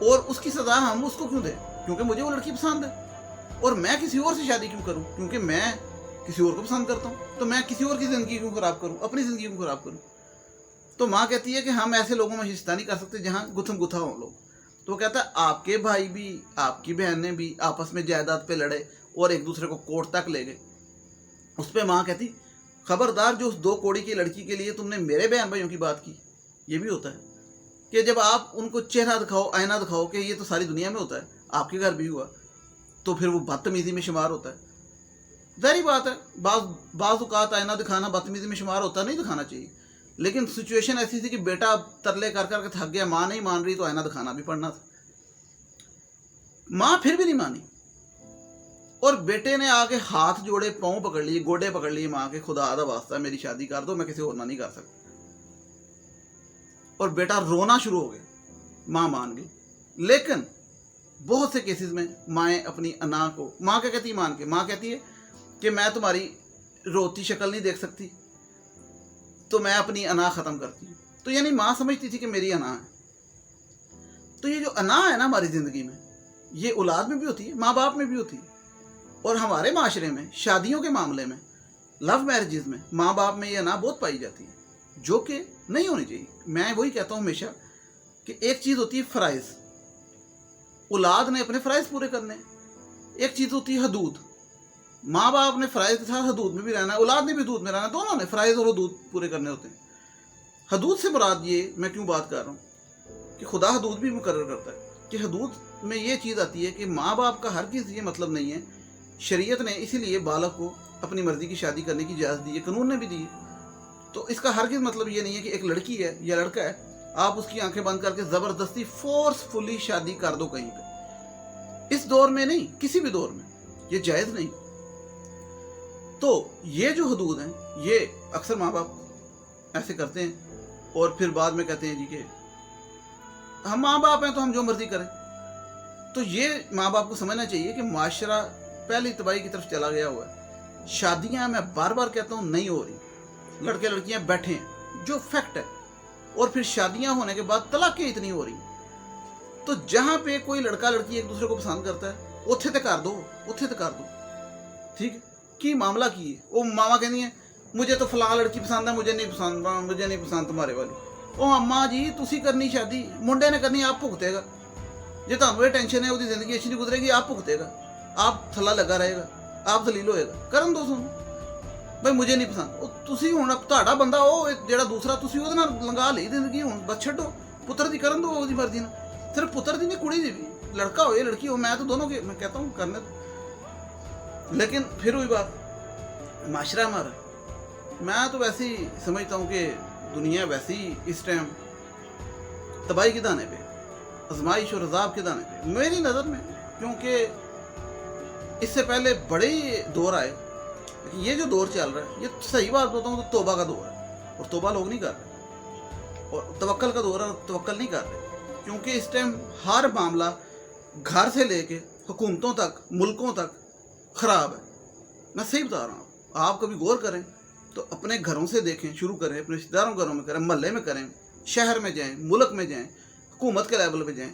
اور اس کی سزا ہم اس کو کیوں دیں؟ کیونکہ مجھے وہ لڑکی پسند ہے، اور میں کسی اور سے شادی کیوں کروں؟ کیونکہ میں کسی اور کو پسند کرتا ہوں، تو میں کسی اور کی زندگی کیوں خراب کروں؟ اپنی زندگی کیوں خراب کروں؟ تو ماں کہتی ہے کہ ہم ایسے لوگوں میں رشتہ نہیں کر سکتے جہاں گتھم گتھا ہوں لوگ. تو وہ کہتا ہے آپ کے بھائی بھی، آپ کی بہنیں بھی آپس میں جائیداد پہ لڑے اور ایک دوسرے کو کورٹ تک لے گئے. اس پہ ماں کہتی خبردار جو اس 2 کوڑی کی لڑکی کے لیے تم نے میرے بہن بھائیوں کی بات کی. یہ بھی ہوتا ہے کہ جب آپ ان کو چہرہ دکھاؤ، آئینہ دکھاؤ کہ یہ تو ساری دنیا میں ہوتا ہے، آپ کے گھر بھی ہوا، تو پھر وہ بدتمیزی میں شمار ہوتا ہے. ظاہری بات ہے، بعض اوقات آئینہ دکھانا بدتمیزی میں شمار ہوتا ہے، نہیں دکھانا چاہیے. لیکن سچویشن ایسی تھی کہ بیٹا ترلے کر کر کے تھک گیا، ماں نہیں مان رہی تو آئینہ دکھانا بھی پڑنا تھا. ماں پھر بھی نہیں مانی، اور بیٹے نے آ کے ہاتھ جوڑے، پاؤں پکڑ لیے، گوڈے پکڑ لیے ماں کے، خدا دا واسطہ میری شادی کر دو، میں کسی اور نہ نہیں کر سکتا. اور بیٹا رونا شروع ہو گیا. ماں مان گئی. لیکن بہت سے کیسز میں مائیں اپنی انا کو، ماں کیا کہتی ہے مان کے؟ ماں کہتی ہے کہ میں تمہاری روتی شکل نہیں دیکھ سکتی تو میں اپنی انا ختم کرتی ہوں. تو یعنی ماں سمجھتی تھی کہ میری انا ہے. تو یہ جو انا ہے نا ہماری زندگی میں، یہ اولاد میں بھی ہوتی ہے، ماں باپ میں بھی ہوتی ہے. اور ہمارے معاشرے میں شادیوں کے معاملے میں، لو میرجز میں ماں باپ میں یہ انا بہت پائی جاتی ہے، جو کہ نہیں ہونی چاہیے. میں وہی کہتا ہوں ہمیشہ کہ ایک چیز ہوتی ہے فرائض، اولاد نے اپنے فرائض پورے کرنے. ایک چیز ہوتی ہے حدود، ماں باپ نے فرائض کے ساتھ حدود میں بھی رہنا ہے، اولاد نے بھی حدود میں رہنا ہے. دونوں نے فرائض اور حدود پورے کرنے ہوتے ہیں. حدود سے مراد یہ میں کیوں بات کر رہا ہوں کہ خدا حدود بھی مقرر کرتا ہے کہ حدود میں یہ چیز آتی ہے کہ ماں باپ کا ہرگز یہ مطلب نہیں ہے. شریعت نے اسی لیے بالغ کو اپنی مرضی کی شادی کرنے کی اجازت دی ہے، قانون نے بھی دی ہے. تو اس کا ہرگز مطلب یہ نہیں ہے کہ ایک لڑکی ہے یا لڑکا ہے، آپ اس کی آنکھیں بند کر کے زبردستی فورسفلی شادی کر دو کہیں پہ. اس دور میں نہیں، کسی بھی دور میں یہ جائز نہیں. تو یہ جو حدود ہیں یہ اکثر ماں باپ ایسے کرتے ہیں، اور پھر بعد میں کہتے ہیں جی کہ ہم ماں باپ ہیں تو ہم جو مرضی کریں. تو یہ ماں باپ کو سمجھنا چاہیے کہ معاشرہ پہلی تباہی کی طرف چلا گیا ہوا ہے. شادیاں میں بار بار کہتا ہوں نہیں ہو رہی، لڑکے لڑکیاں بیٹھے ہیں جو فیکٹ ہے. اور پھر شادیاں ہونے کے بعد طلاقیں اتنی ہو رہی ہیں. تو جہاں پہ کوئی لڑکا لڑکی ایک دوسرے کو پسند کرتا ہے اتھے تے کر دو، اتھے تے کر دو. ٹھیک ہے، کی معاملہ کی ہے. وہ ماما کہنی ہے مجھے تو فلاں لڑکی پسند ہے، مجھے نہیں پسند تمہارے والی. وہ اماں جی تسی کرنی شادی، منڈے نے کرنی، آپ بھگتے گا. جی تمہیں یہ ٹینشن ہے، وہ زندگی اچھی نہیں گزرے گی، آپ بھگتے گا، آپ تھلا لگا رہے گا، آپ دلیل ہوئے گا. کرن دو سن بھائی مجھے نہیں پسند. تسی ہوں تہاڈا بندہ وہ جڑا دوسرا تسی وہ لنگا لی زندگی، ہوں بس چھڈو، پتر دی کرن دو وہ مرضی نہ. صرف پتر دی نہیں، کڑی دی بھی، لڑکا ہو یا لڑکی ہو، میں تو دونوں کے میں کہتا ہوں کرنے. لیکن پھر وہی بات، معاشرہ ہمارا، میں تو ویسے ہی سمجھتا ہوں کہ دنیا ویسے ہی اس ٹائم تباہی کے دانے پہ، آزمائش اور عذاب کے دانے پہ میری نظر میں. کیونکہ اس سے پہلے بڑے دور آئے، لیکن یہ جو دور چل رہا ہے یہ صحیح بات بتاؤں تو توبہ کا دور ہے، اور توبہ لوگ نہیں کر رہے. اور توکل کا دور ہے، اور توکل نہیں کر رہے. کیونکہ اس ٹائم ہر معاملہ گھر سے لے کے حکومتوں تک، ملکوں تک خراب ہے. میں صحیح بتا رہا ہوں. آپ کبھی غور کریں تو اپنے گھروں سے دیکھیں، شروع کریں، اپنے رشتہ داروں گھروں میں کریں، محلے میں کریں، شہر میں جائیں، ملک میں جائیں، حکومت کے لیول پہ جائیں،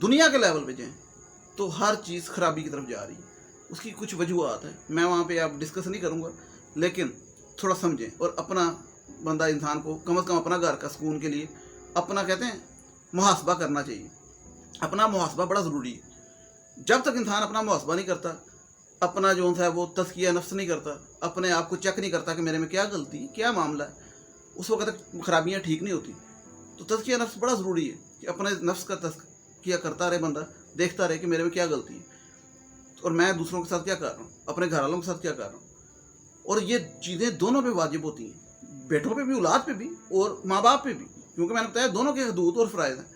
دنیا کے لیول پہ جائیں، تو ہر چیز خرابی کی طرف جا رہی ہے. اس کی کچھ وجوہات ہیں، میں وہاں پہ آپ ڈسکس نہیں کروں گا، لیکن تھوڑا سمجھیں. اور اپنا بندہ انسان کو کم از کم اپنا گھر کا سکون کے لیے اپنا کہتے ہیں محاسبہ کرنا چاہیے. اپنا محاسبہ بڑا ضروری ہے. جب تک انسان اپنا محاسبہ نہیں کرتا، اپنا جو ہے وہ تزکیہ نفس نہیں کرتا، اپنے آپ کو چیک نہیں کرتا کہ میرے میں کیا غلطی، کیا معاملہ ہے، اس وقت تک خرابیاں ٹھیک نہیں ہوتی. تو تزکیہ نفس بڑا ضروری ہے کہ اپنے نفس کا تزکیہ کرتا رہے بندہ، دیکھتا رہے کہ میرے میں کیا غلطی ہے، اور میں دوسروں کے ساتھ کیا کر رہا ہوں، اپنے گھر والوں کے ساتھ کیا کر رہا ہوں. اور یہ چیزیں دونوں پہ واجب ہوتی ہیں، بیٹوں پہ بھی، اولاد پہ بھی، اور ماں باپ پہ بھی. کیونکہ میں نے بتایا دونوں کے حدود اور فرائض ہیں.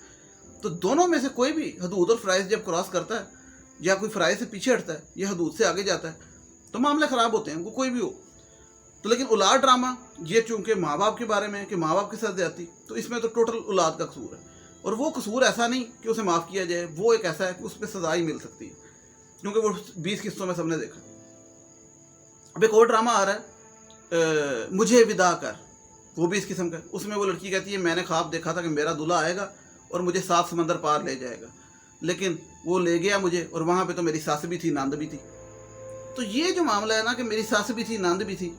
تو دونوں میں سے کوئی بھی حدود اور فرائض جب کراس کرتا ہے، یا کوئی فرائض سے پیچھے ہٹتا ہے یا حدود سے آگے جاتا ہے، تو معاملے خراب ہوتے ہیں، وہ کوئی بھی ہو. تو لیکن اولاد ڈرامہ یہ چونکہ ماں باپ کے بارے میں ہے کہ ماں باپ کے ساتھ زیادتی، تو اس میں تو ٹوٹل اولاد کا قصور ہے. اور وہ قصور ایسا نہیں کہ اسے معاف کیا جائے، وہ ایک ایسا ہے کہ اس پہ سزا ہی مل سکتی ہے، کیونکہ وہ 20 قسطوں میں سب نے دیکھا. اب ایک اور ڈرامہ آ رہا ہے مجھے ودا کر، وہ بھی اس قسم کا ہے. اس میں وہ لڑکی کہتی ہے میں نے خواب دیکھا تھا کہ میرا دلہا آئے گا اور مجھے 7 سمندر پار لے جائے گا. لیکن وہ لے گیا مجھے, اور وہاں پہ تو میری ساس بھی تھی, نند بھی تھی. تو یہ جو معاملہ ہے نا کہ میری ساس بھی تھی, نند بھی تھی,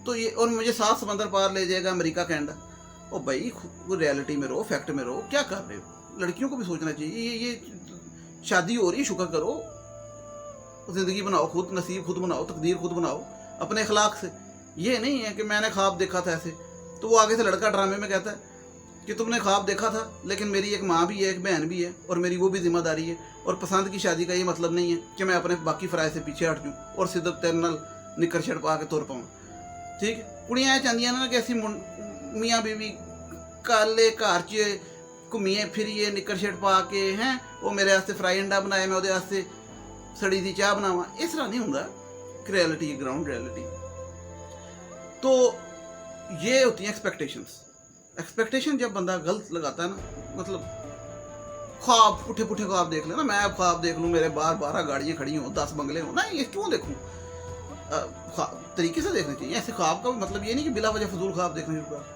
تو یہ, اور مجھے 7 سمندر پار لے جائے گا امریکہ کینیڈا. اور بھائی ریئلٹی میں رہو, فیکٹ میں رہو, کیا کر رہے ہو؟ لڑکیوں کو بھی سوچنا چاہیے. یہ شادی ہو رہی, شکر کرو, زندگی بناؤ خود, نصیب خود بناؤ, تقدیر خود بناؤ اپنے اخلاق سے. یہ نہیں ہے کہ میں نے خواب دیکھا تھا ایسے. تو وہ آگے سے لڑکا ڈرامے میں کہتا ہے کہ تم نے خواب دیکھا تھا, لیکن میری ایک ماں بھی ہے, ایک بہن بھی ہے, اور میری وہ بھی ذمہ داری ہے. اور پسند کی شادی کا یہ مطلب نہیں ہے کہ میں اپنے باقی فرائض سے پیچھے ہٹ جاؤں اور صرف ترنل نکر شرٹ پا کے تر پاؤں. ٹھیک ہے, کڑیاں چاہدیاں نا کہ ایسی میاں بیوی کالے گھر چ گھومیے پھریے نکر شرٹ پا کے ہیں, وہ میرے واسطے فرائی انڈا بنائے, میں وہ واسطے سڑی دی چاہ بناواں. اس طرح نہیں ہوں. Reality, ground reality. تو یہ ہوتی ہیں ایکسپیکٹیشنس. ایکسپیکٹیشن جب بندہ غلط لگاتا ہے نا, مطلب خواب پٹھے پٹھے خواب دیکھ لیں نا, میں اب خواب دیکھ لوں میرے باہر 12 گاڑیاں کھڑی ہوں, 10 بنگلے ہوں, نہیں یہ کیوں دیکھوں؟ طریقے سے دیکھنا چاہیے. ایسے خواب کا مطلب یہ نہیں کہ بلا وجہ فضول خواب دیکھنا شروع کر.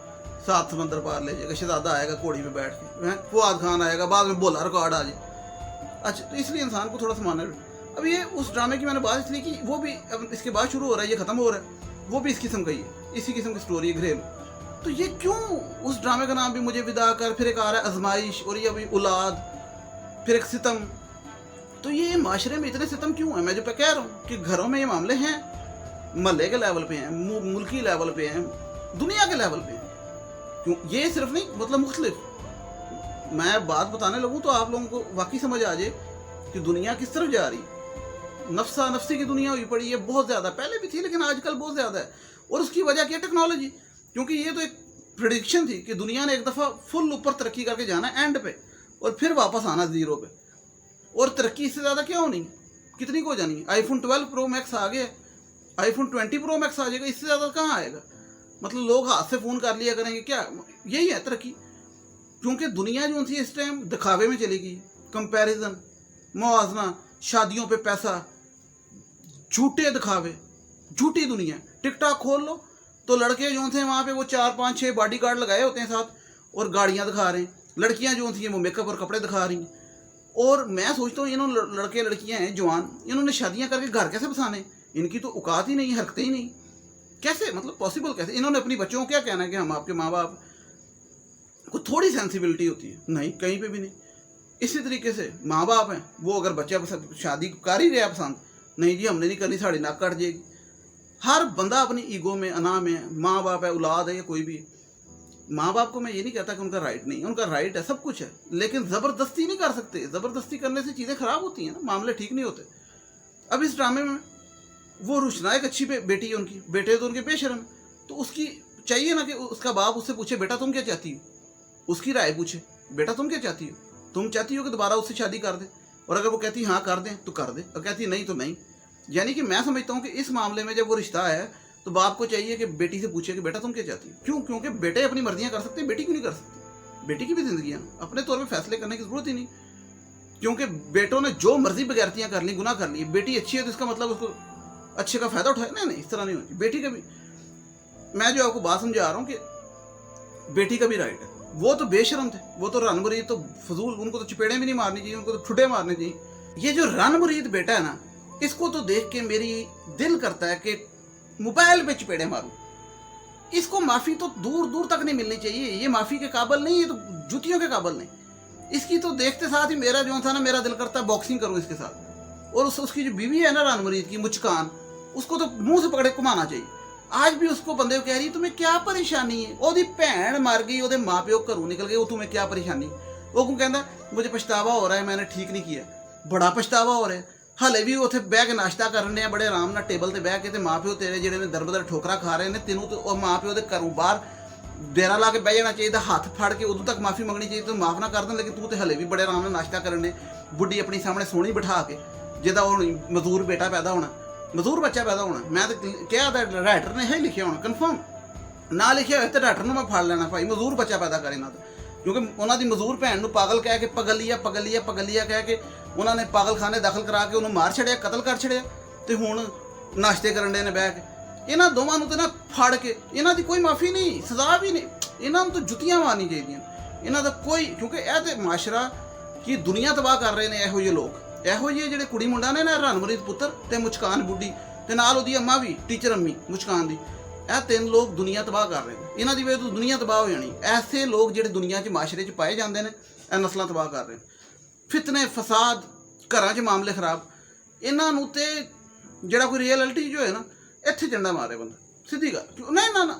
7 سمندر پار لے جائے گا, شہزادہ آئے گا گھوڑی پہ بیٹھ کے, فواد خان آئے گا, بعد میں بولا ریکارڈ آ جائے. اچھا, تو اس لیے انسان کو تھوڑا سا ماننا. اب یہ اس ڈرامے کی میں نے بات اس لیے کی, وہ بھی اب اس کے بعد شروع ہو رہا ہے, یہ ختم ہو رہا ہے, وہ بھی اس قسم کا ہی ہے, اسی قسم کی سٹوری ہے, گھریلو. تو یہ کیوں اس ڈرامے کا نام بھی مجھے ودا کر, پھر ایک آ رہا ہے آزمائش, اور یہ ابھی اولاد, پھر ایک ستم. تو یہ معاشرے میں اتنے ستم کیوں ہیں؟ میں جو کہہ رہا ہوں کہ گھروں میں یہ معاملے ہیں, محلے کے لیول پہ ہیں, ملکی لیول پہ ہیں, دنیا کے لیول پہ ہیں. کیوں یہ صرف نہیں, مطلب مختلف. میں بات بتانے لگوں تو آپ لوگوں کو واقعی سمجھ آ جائے کہ دنیا کس طرف جا رہی ہے. نفسا نفسی کی دنیا ہوئی پڑی ہے بہت زیادہ, پہلے بھی تھی لیکن آج کل بہت زیادہ ہے. اور اس کی وجہ کیا؟ ٹیکنالوجی. کیونکہ یہ تو ایک پریڈکشن تھی کہ دنیا نے ایک دفعہ فل اوپر ترقی کر کے جانا ہے اینڈ پہ, اور پھر واپس آنا 0 پہ. اور ترقی اس سے زیادہ کیا ہونی, کتنی کو ہو جانی ہے؟ آئی فون 12 پرو میکس آ گیا, آئی فون 20 پرو میکس آ جائے گا, اس سے زیادہ کہاں آئے گا؟ مطلب لوگ ہاتھ سے فون کر لیا کریں گے, کیا یہی ہے ترقی؟ کیونکہ دنیا جو تھی اس ٹائم دکھاوے میں چلی گئی, کمپیریزن, موازنہ, شادیوں پہ پیسہ, جھوٹے دکھاوے, جھوٹی دنیا. ٹک ٹاک کھول لو تو لڑکے جو تھے وہاں پہ وہ 4-5-6 باڈی گارڈ لگائے ہوتے ہیں ساتھ, اور گاڑیاں دکھا رہے ہیں. لڑکیاں جو تھیں وہ میک اپ اور کپڑے دکھا رہی ہیں. اور میں سوچتا ہوں انہوں لڑکے لڑکیاں ہیں جوان, انہوں نے شادیاں کر کے گھر کیسے بسانے؟ ان کی تو اوقات ہی نہیں, حرکتیں ہی نہیں. کیسے, مطلب پاسبل کیسے؟ انہوں نے اپنی بچوں کو کیا کہنا ہے کہ ہم آپ کے ماں باپ کو تھوڑی سینسیبلٹی ہوتی ہے؟ نہیں, کہیں پہ بھی نہیں. اسی طریقے سے ماں باپ ہیں, وہ اگر بچہ شادی کر ہی رہا پسند, نہیں جی ہم نے نہیں کرنی, ساڑی ناک کٹ جائے گی. ہر بندہ اپنی ایگو میں, انا میں, ماں باپ ہے, اولاد ہے, یا کوئی بھی. ماں باپ کو میں یہ نہیں کہتا کہ ان کا رائٹ نہیں, ان کا رائٹ ہے, سب کچھ ہے, لیکن زبردستی نہیں کر سکتے. زبردستی کرنے سے چیزیں خراب ہوتی ہیں نا, معاملے ٹھیک نہیں ہوتے. اب اس ڈرامے میں وہ روشنا ایک اچھی بیٹی ہے ان کی, بیٹے تو ان کے بے شرم, تو اس کی چاہیے نا کہ اس کا باپ اس سے پوچھے بیٹا تم کیا چاہتی ہو, اس کی رائے پوچھے, بیٹا تم کیا چاہتی ہو, تم چاہتی ہو کہ دوبارہ اس سے شادی کر دیں؟ اور اگر وہ کہتی ہاں کر دیں تو کر دیں, اور کہتی نہیں تو نہیں. یعنی کہ میں سمجھتا ہوں کہ اس معاملے میں جب وہ رشتہ ہے تو باپ کو چاہیے کہ بیٹی سے پوچھے کہ بیٹا تم کیا چاہتی ہو. کیوں؟ کیونکہ بیٹے اپنی مرضیاں کر سکتے ہیں, بیٹی کیوں نہیں کر سکتی؟ بیٹی کی بھی زندگی ہے, اپنے طور پہ فیصلے کرنے کی ضرورت ہی نہیں. کیونکہ بیٹوں نے جو مرضی بغیرتیاں کر لیں, گناہ کر لی, بیٹی اچھی ہے تو اس کا مطلب اس کو اچھے کا فائدہ اٹھائے؟ نہیں, اس طرح نہیں ہوتی. بیٹی کا بھی, میں جو آپ کو بات سمجھا رہا ہوں کہ بیٹی کا بھی رائٹ ہے. وہ تو بے شرم تھے, وہ تو رن مرید, تو فضول, ان کو تو چپیڑیں بھی نہیں مارنی چاہیے, ان کو تو ٹھڈے مارنے چاہیے. یہ جو رن مرید بیٹا ہے نا, اس کو تو دیکھ کے میری دل کرتا ہے کہ موبائل پہ چپیڑے ماروں. اس کو معافی تو دور دور تک نہیں ملنی چاہیے, یہ معافی کے قابل نہیں, یہ تو جوتیوں کے قابل نہیں. اس کی تو دیکھتے ساتھ ہی میرا جو تھا نا, میرا دل کرتا ہے باکسنگ کروں اس کے ساتھ. اور اس کی جو بیوی ہے نا رن مرید کی, مچکان, اس کو تو منہ سے پکڑے گھمانا چاہیے. آج بھی اس کو بندے کو کہہ رہی تمہیں کیا پریشانی ہے, وہ بھن مر گئی, وہ ماں پیو گھروں نکل گئے, وہ تمہیں کیا پریشانی؟ وہ کیوں کہنا مجھے پچھتاوا ہو رہا ہے, میں نے ٹھیک نہیں کیا. بڑا پچھتاوا ہو رہا ہے. ہلے بھی اتنے بہ کے ناشتہ کرنے ہیں بڑے آرام نال ٹیبل تے بہ کے, تے ماں پیو تیرے جڑے نے در بدر ٹھوکرا کھا رہے ہیں, تینوں تو ماں پیو دے گھروں باہر ڈیرا لا کے بہ جانا چاہیے, ہاتھ پھاڑ کے ادو تک معافی منگنی چاہیے, تو معاف نہ کر دیں. لیکن تو تے ہلے بھی بڑے آرام نال ناشتہ کرنے, بڈھی اپنی سامنے سونی بٹھا کے, جہاں وہ مزدور بیٹا پیدا ہونا, مزدور بچہ پیدا ہونا. میں تو کیا رائٹر نے یہ لکھیا ہونا, کنفرم نہ لکھیا ہوئے تو رائٹر نے میں پھاڑ لینا بھائی, مزدور بچہ پیدا کرے نہ. کیونکہ انہوں دی مزدور بھن نو پاگل کہہ کے, پگلیا کہہ کے انہوں نے پاگل خانے داخل کرا کے انہوں مار چھڑیا, قتل کر چھڑیا, تو ہوں ناشتے کرن دے نے بہ کے. یہاں دونوں تو نا پھاڑ کے, یہاں دی کوئی معافی نہیں, سزا بھی نہیں, یہاں تو جتیاں مارنی چاہیے. ਇਹਨਾਂ ਦਾ ਕੋਈ, ਕਿਉਂਕਿ ਇਹ ਤੇ ਮਾਸ਼ਰਾ ਕੀ ਦੁਨੀਆ ਤਬਾਹ ਕਰ ਰਹੇ ਨੇ ਇਹੋ ਜਿਹੇ ਲੋਕ, ਇਹੋ ਜਿਹੇ ਜਿਹੜੇ ਕੁੜੀ ਮੁੰਡਾ ਨੇ ਨਾ, ਰਣਮਰੀਤ ਪੁੱਤਰ ਤੇ ਮੁਸਕਾਨ ਬੁੱਢੀ ਤੇ ਨਾਲ ਉਹਦੀ ਅੰਮਾ ਵੀ, ਟੀਚਰ ਅੰਮੀ ਮੁਸਕਾਨ ਦੀ, ਇਹ 3 ਲੋਕ ਦੁਨੀਆ ਤਬਾਹ ਕਰ ਰਹੇ ਨੇ। ਇਹਨਾਂ ਦੀ ਵਜ੍ਹਾ ਤੋਂ ਦੁਨੀਆ ਤਬਾਹ ਹੋ ਜਾਣੀ। ਐਸੇ ਲੋਕ ਜਿਹੜੇ ਦੁਨੀਆ 'ਚ ਮਾਸ਼ਰੇ 'ਚ ਪਾਏ ਜਾਂਦੇ ਨੇ, ਇਹ ਨਸਲਾਂ ਤਬਾਹ ਕਰ ਰਹੇ ਨੇ। ਫਿਤਨੇ, ਫਸਾਦ, ਘਰਾਂ 'ਚ ਮਾਮਲੇ ਖਰਾਬ, ਇਹਨਾਂ ਨੂੰ ਤੇ ਜਿਹੜਾ ਕੋਈ ਰਿਐਲਿਟੀ ਜੋ ਹੈ ਨਾ, ਇੱਥੇ ਝੰਡਾ ਮਾਰੇ ਬੰਦਾ, ਸਿੱਧੀ ਗੱਲ। ਨਹੀਂ ਨਾ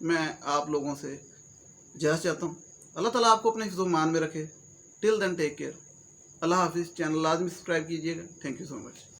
میں آپ لوگوں سے اجازت چاہتا ہوں. اللہ تعالیٰ آپ کو اپنے حفظ و مان میں رکھے. ٹل دین ٹیک کیئر. اللہ حافظ. چینل لازمی سبسکرائب کیجیے گا. Thank you so much.